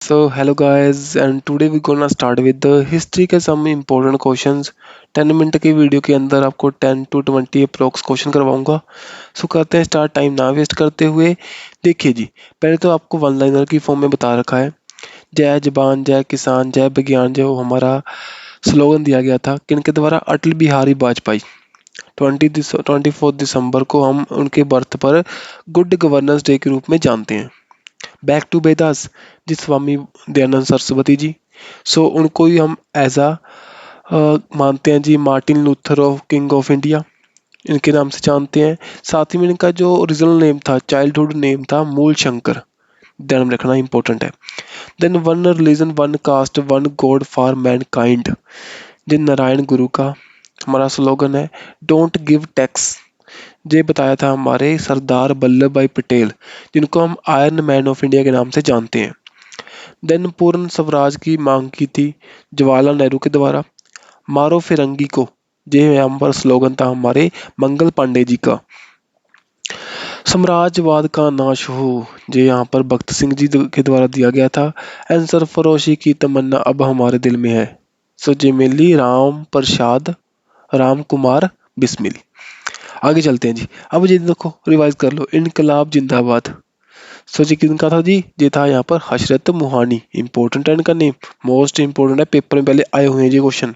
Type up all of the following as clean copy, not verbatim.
So hello guys, and today we're gonna start with the history के some important questions। 10 minute की video के अंदर आपको 10 to 20 approx question करवाऊंगा। सो करते हैं स्टार्ट, टाइम ना वेस्ट करते हुए। देखिए जी, पहले तो आपको वन लाइनर की फॉर्म में बता रखा है। जय जवान जय किसान जय विज्ञान, जो हमारा स्लोगन दिया गया था किनके द्वारा, अटल बिहारी वाजपेयी। 24 दिसंबर को हम उनके बर्थ पर गुड गवर्नेंस डे के रूप में जानते हैं। बैक टू वेदास, जी स्वामी दयानंद सरस्वती जी। सो उनको ही हम एज आ मानते हैं जी, Martin Luther of king of India, इनके नाम से जानते हैं। साथ ही में इनका जो ओरिजिनल नेम था, चाइल्डहुड नेम था मूल शंकर, ध्यान में रखना इंपॉर्टेंट है। Then one religion one caste one God for mankind, जिन नारायण गुरु का हमारा स्लोगन है डोंट गिव टैक्स। ये बताया था हमारे सरदार वल्लभ भाई पटेल, जिनको हम आयरन मैन ऑफ इंडिया के नाम से जानते हैं। देन पूर्ण स्वराज की मांग की थी जवाहरलाल नेहरू के द्वारा। मारो फिरंगी को, ये यहाँ पर स्लोगन था हमारे मंगल पांडे जी का। साम्राज्यवाद का नाश हो, ये यहाँ पर भगत सिंह जी के द्वारा दिया गया था। एंड सरफरोशी की तमन्ना अब हमारे दिल में है, सो जे मेनली राम प्रसाद राम कुमार बिस्मिल। आगे चलते हैं जी। अब ये देखो, रिवाइज कर लो, इनकलाब जिंदाबाद। सो जी किनका था जी, ये था यहाँ पर हशरत मुहानी। इंपॉर्टेंट है इनका नेम, मोस्ट इंपॉर्टेंट है, पेपर में पहले आए हुए हैं ये question.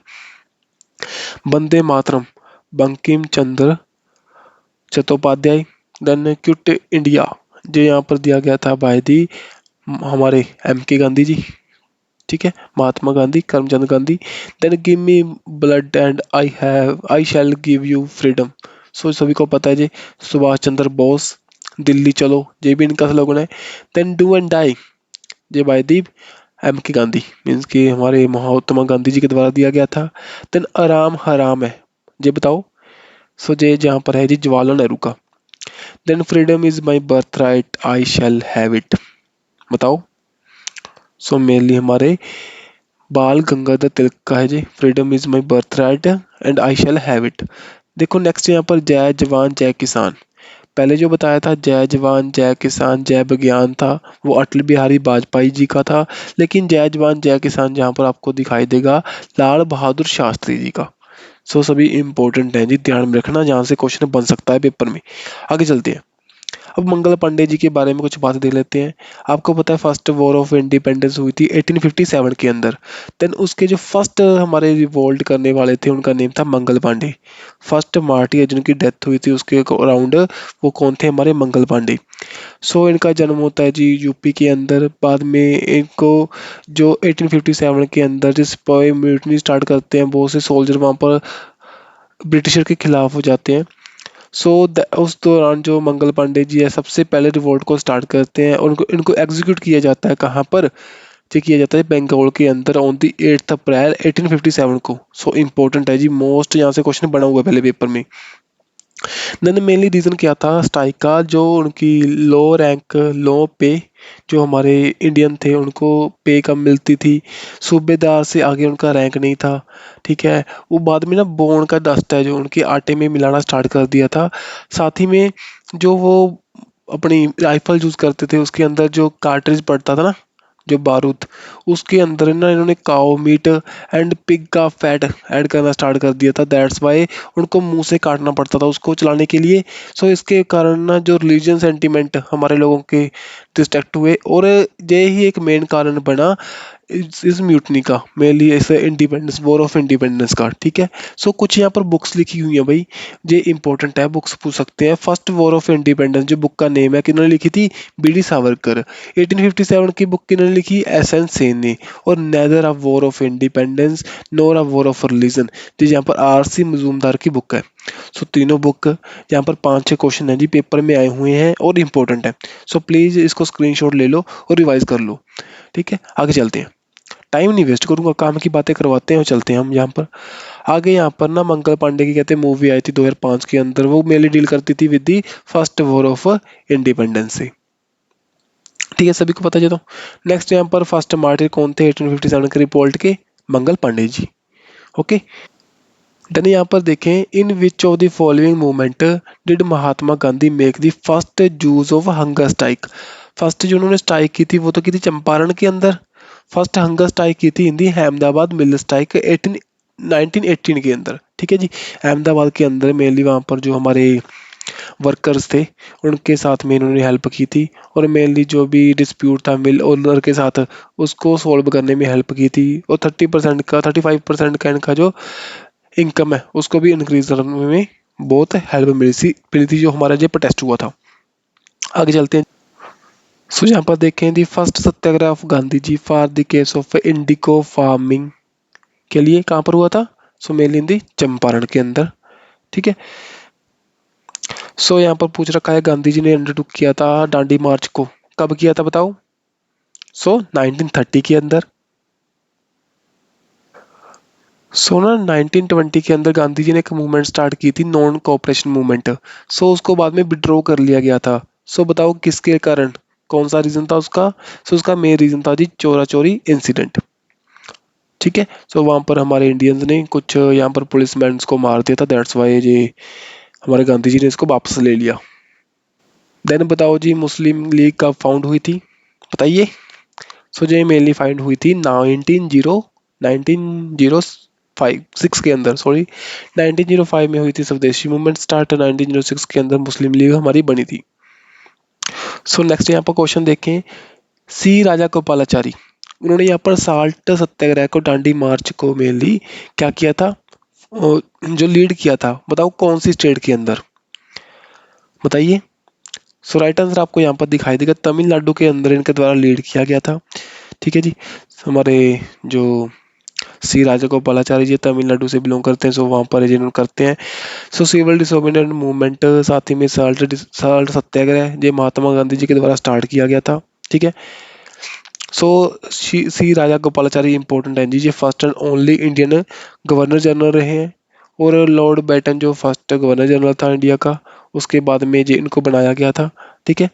Vande Mataram, Bankim Chandra Chattopadhyay. Then quit India, जो यहाँ पर दिया गया था बाय दी हमारे M K गांधी जी, ठीक है, Mahatma Gandhi, Karamchand Gandhi. Then give me blood and I shall give you freedom. So सभी को पता है जी, सुभाष चंद्र बोस, दिल्ली चलो, ये भी इनका स्लोगन है। देन डू एंड डाई, ये by the M K Gandhi, means कि हमारे महात्मा गांधी जी के द्वारा दिया गया था। देन आराम हराम है, ये बताओ। सो ये जहाँ पर है जी जवाहरलाल नेहरू का। Then freedom is my birth right I shall have it, बताओ। सो मेनली हमारे बाल गंगाधर तिलक का है जी, freedom is my birth right and I shall have it. देखो नेक्स्ट यहाँ पर जय जवान जय किसान। पहले जो बताया था जय जवान जय किसान जय विज्ञान था, वो अटल बिहारी वाजपेयी जी का था। लेकिन जय जवान जय किसान जहाँ पर आपको दिखाई देगा लाल बहादुर शास्त्री जी का। सो सभी इंपॉर्टेंट हैं जी, ध्यान में रखना, जहाँ से क्वेश्चन बन सकता है पेपर में। आगे चलते हैं। अब मंगल पांडे जी के बारे में कुछ बात देख लेते हैं। आपको पता है फर्स्ट वॉर ऑफ इंडिपेंडेंस हुई थी 1857 के अंदर। देन उसके जो फर्स्ट हमारे रिवोल्ट करने वाले थे, उनका नेम था मंगल पांडे। फर्स्ट मार्टियर जिनकी डेथ हुई थी उसके अराउंड, वो कौन थे, हमारे मंगल पांडे। सो इनका जन्म होता है जी यूपी के अंदर। बाद में इनको जो 1857 के अंदर जो सिपाही म्यूटनी स्टार्ट करते हैं, बहुत से सोल्जर वहाँ पर ब्रिटिशर के खिलाफ हो जाते हैं। सो उस दौरान जो मंगल पांडे जी है सबसे पहले रिवोल्ट को स्टार्ट करते हैं, और उनको इनको एग्जीक्यूट किया जाता है कहाँ पर, ये किया जाता है बंगाल के अंदर ऑन दी 8 अप्रैल 1857 को। सो इंपॉर्टेंट है जी, मोस्ट यहाँ से क्वेश्चन बना हुआ है पहले पेपर में। देन मेनली रीज़न क्या था स्ट्राइक का, जो उनकी लो रैंक लो पे, जो हमारे इंडियन थे उनको पे कम मिलती थी, सूबेदार से आगे उनका रैंक नहीं था, ठीक है। वो बाद में ना बोन का डस्ट है जो उनके आटे में मिलाना स्टार्ट कर दिया था। साथ ही में जो वो अपनी राइफल यूज़ करते थे उसके अंदर जो कार्ट्रिज पड़ता था ना, जो बारूद, उसके अंदर ना इन्होंने काओ मीट एंड पिग का फैट ऐड करना स्टार्ट कर दिया था। दैट्स वाई उनको मुंह से काटना पड़ता था उसको चलाने के लिए। सो इसके कारण ना जो रिलीजन सेंटिमेंट हमारे लोगों के डिस्ट्रैक्ट हुए, और ये ही एक मेन कारण बना इस म्यूटनी का, मेनली इस इंडिपेंडेंस वॉर ऑफ इंडिपेंडेंस का, ठीक है। सो कुछ यहाँ पर बुक्स लिखी हुई हैं भाई, ये इंपॉर्टेंट है, बुक्स पूछ सकते हैं। फर्स्ट वॉर ऑफ इंडिपेंडेंस जो बुक का नेम है, किन्होंने लिखी थी, B D सावरकर। 1857 की बुक किन्होंने लिखी, S N सेन ने। और neither a war of independence nor a war of religion, जो यहाँ पर R C मजूमदार की बुक है। सो तीनों बुक यहाँ पर 5-6 क्वेश्चन हैं जी पेपर में आए हुए हैं और इम्पोर्टेंट है। सो प्लीज़ इसको स्क्रीनशॉट ले लो और रिवाइज कर लो, ठीक है। आगे चलते हैं, टाइम नहीं वेस्ट करूंगा, काम की बातें करवाते हैं और चलते हैं हम यहाँ पर आगे। यहाँ पर ना मंगल पांडे की कहते हैं मूवी आई थी 2005 के अंदर, वो मेनली डील करती थी with the first war of independence से, ठीक है, सभी को पता है। तो नेक्स्ट यहाँ पर फर्स्ट मार्टिर कौन थे 1857 के रिपोर्ट के, मंगल पांडे जी, ओके। देन यहाँ पर देखें, in which of the following movement did Mahatma Gandhi make the first use of hunger strike. First जो उन्होंने स्ट्राइक की थी वो तो की थी चंपारण के अंदर, फर्स्ट हंगर स्ट्राइक की थी इन दी अहमदाबाद मिल स्ट्राइक 1918 के अंदर। ठीक है जी, अहमदाबाद के अंदर मेनली वहाँ पर जो हमारे वर्कर्स थे उनके साथ में इन्होंने हेल्प की थी, और मेनली जो भी डिस्प्यूट था मिल ओनर के साथ उसको सॉल्व करने में हेल्प की थी, और 30% का 35% का इनका जो इनकम है उसको भी इंक्रीज करने में बहुत हेल्प मिली थी जो हमारा जो प्रोटेस्ट हुआ था। आगे चलते हैं। सो यहाँ पर देखें the first satyagraha of Gandhi ji for the case of indigo farming के लिए कहाँ पर हुआ था? सो मेनली इन दी चंपारण के अंदर। ठीक है, सो यहाँ पर पूछ रखा है गांधी जी ने अंडरटुक किया था डांडी मार्च को, कब किया था बताओ? सो 1930 के अंदर। सो ना 1920 के अंदर गांधी जी ने एक मूवमेंट स्टार्ट की थी, नॉन कोऑपरेशन मूवमेंट। सो उसको बाद में विड्रॉ कर लिया गया था। सो बताओ किसके कारण, कौन सा रीजन था उसका? सो उसका मेन रीजन था जी चोरा चोरी इंसिडेंट। ठीक है, सो वहां पर हमारे इंडियंस ने कुछ यहाँ पर पुलिसमैन को मार दिया था, दैट्स वाई ये हमारे गांधी जी ने इसको वापस ले लिया। देन बताओ जी मुस्लिम लीग कब फाउंड हुई थी, बताइए? सो ये मेनली फाइंड हुई थी 1906 के अंदर, सॉरी 1905 में हुई थी स्वदेशी मूवमेंट स्टार्ट, 1906 के अंदर मुस्लिम लीग हमारी बनी थी। सो नेक्स्ट यहाँ पर क्वेश्चन देखें, सी राजा गोपालाचारी उन्होंने यहाँ पर साल्ट सत्याग्रह को दांडी मार्च को मेनली क्या किया था, जो लीड किया था, बताओ कौन सी स्टेट के अंदर, बताइए? सो राइट आंसर आपको यहाँ पर दिखाई देगा, तमिलनाडु के अंदर इनके द्वारा लीड किया गया था। ठीक है जी, हमारे जो सी राजा गोपालाचारी जी तमिलनाडु से बिलोंग करते हैं, सो वहाँ पर जिन्होंने करते हैं। सो सिविल डिसोबीडियंट मूवमेंट, साथ ही में साल्ट सत्याग्रह ये महात्मा गांधी जी के द्वारा स्टार्ट किया गया था। ठीक है, सो सी राजा गोपालाचारी इंपॉर्टेंट है जी, ये first and only Indian governor general रहे हैं, और लॉर्ड बैटन जो फर्स्ट गवर्नर जनरल था इंडिया का, उसके बाद में ये इनको बनाया गया था। ठीक है,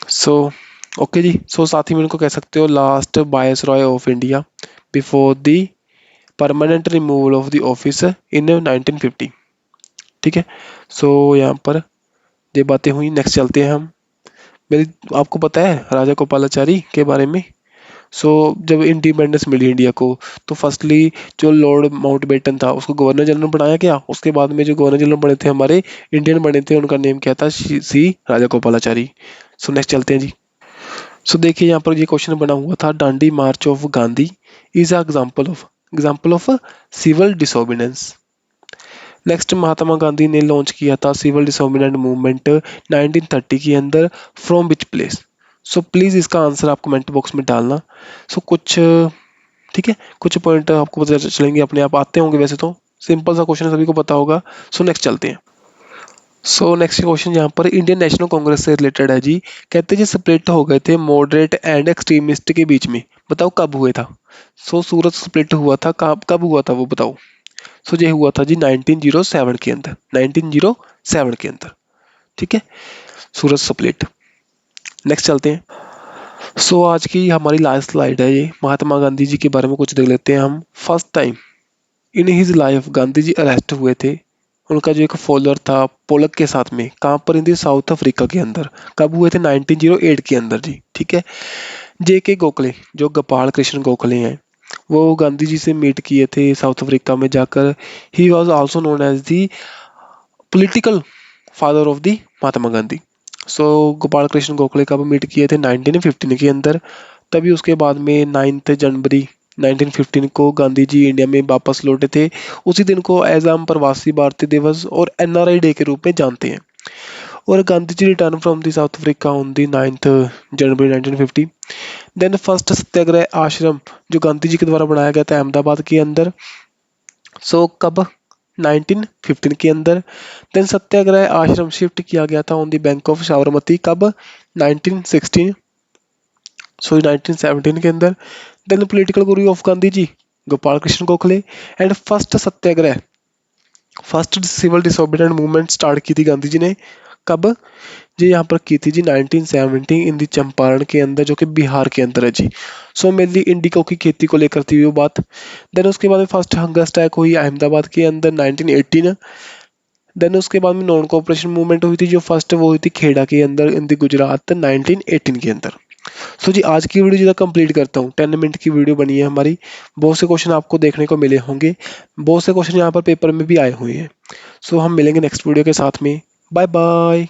सो ओके जी, सो साथ ही में इनको कह सकते हो last viceroy of India before the permanent removal of the office in 1950। ठीक है, सो यहाँ पर ये बातें हुई। नेक्स्ट चलते हैं हम। मेरी आपको पता है राजा गोपालाचारी के बारे में? सो जब इंडिपेंडेंस मिली इंडिया को, तो फर्स्टली जो लॉर्ड माउंटबेटन था उसको गवर्नर जनरल बनाया गया, उसके बाद में जो गवर्नर जनरल बने थे हमारे इंडियन बने थे, उनका नेम क्या था? सी राजा गोपालाचारी। सो नेक्स्ट चलते हैं जी। सो देखिए यहाँ पर ये क्वेश्चन बना हुआ था, Dandi march of Gandhi is example of civil disobedience. Next Mahatma Gandhi ने लॉन्च किया था सिविल डिसोबिडेंट मूवमेंट 1930 के अंदर, from which place? So please इसका आंसर आप कमेंट बॉक्स में डालना। सो कुछ ठीक है, कुछ पॉइंट आपको पता चलेंगे, अपने आप आते होंगे, वैसे तो सिंपल सा क्वेश्चन सभी को पता होगा। सो नेक्स्ट चलते हैं। सो नेक्स्ट क्वेश्चन यहाँ पर इंडियन नेशनल कांग्रेस से रिलेटेड है जी। कहते जी स्प्लिट हो गए थे मॉडरेट एंड एक्सट्रीमिस्ट के बीच में, बताओ कब हुए था? सो सूरत स्प्लिट हुआ था, कब कब हुआ था वो बताओ? सो ये हुआ था जी 1907 के अंदर, 1907 के अंदर। ठीक है, सूरत स्प्लिट। नेक्स्ट चलते हैं। सो आज की हमारी लास्ट स्लाइड है ये, महात्मा गांधी जी के बारे में कुछ देख लेते हैं हम। First time in his life Gandhi ji arrest हुए थे, उनका जो एक फॉलोअर था पोलक के साथ में, कहाँ पर? इन साउथ अफ्रीका के अंदर। कब हुए थे? 1908 के अंदर जी। ठीक है, जे के गोखले जो गोपाल कृष्ण गोखले हैं, वो गांधी जी से मीट किए थे साउथ अफ्रीका में जाकर। He was also known as the political father of the Mahatma Gandhi. So Gopal Krishna Gokhale कब मीट किए थे? 1915 के अंदर। तभी उसके बाद में 9 जनवरी 1915 को गांधी जी इंडिया में वापस लौटे थे। उसी दिन को एज आम प्रवासी भारतीय दिवस और एनआरआई डे के रूप में जानते हैं। और Gandhi ji return from the South Africa on the 9 January 1950। Then first satyagraha ashram जो गांधी जी के द्वारा बनाया गया था अहमदाबाद के अंदर, सो कब? 1915 के अंदर। देन सत्याग्रह आश्रम शिफ्ट किया गया था on the bank of Sabarmati, कब? 1916 सॉरी 1917 के अंदर। Then political guru of Gandhi ji Gopal Krishna Gokhale. And first satyagraha, first civil disobedient movement start की थी गांधी जी ने, कब? जी यहाँ पर की थी जी 1970 इन दी चंपारण के अंदर, जो कि बिहार के अंदर है जी। सो मेनली इंडिको की खेती को लेकर थी वो बात। देन उसके बाद में फर्स्ट हंगर स्ट्राइक हुई अहमदाबाद के अंदर 1918। देन उसके बाद में नॉन कोऑपरेशन मूवमेंट हुई थी, जो फर्स्ट वो हुई थी खेड़ा के अंदर इन दी गुजरात 1918 के अंदर। सो जी आज की वीडियो जो कंप्लीट करता हूँ, 10 मिनट की वीडियो बनी है हमारी। बहुत से क्वेश्चन आपको देखने को मिले होंगे, बहुत से क्वेश्चन यहाँ पर पेपर में भी आए हुए हैं। सो हम मिलेंगे नेक्स्ट वीडियो के साथ में। Bye bye.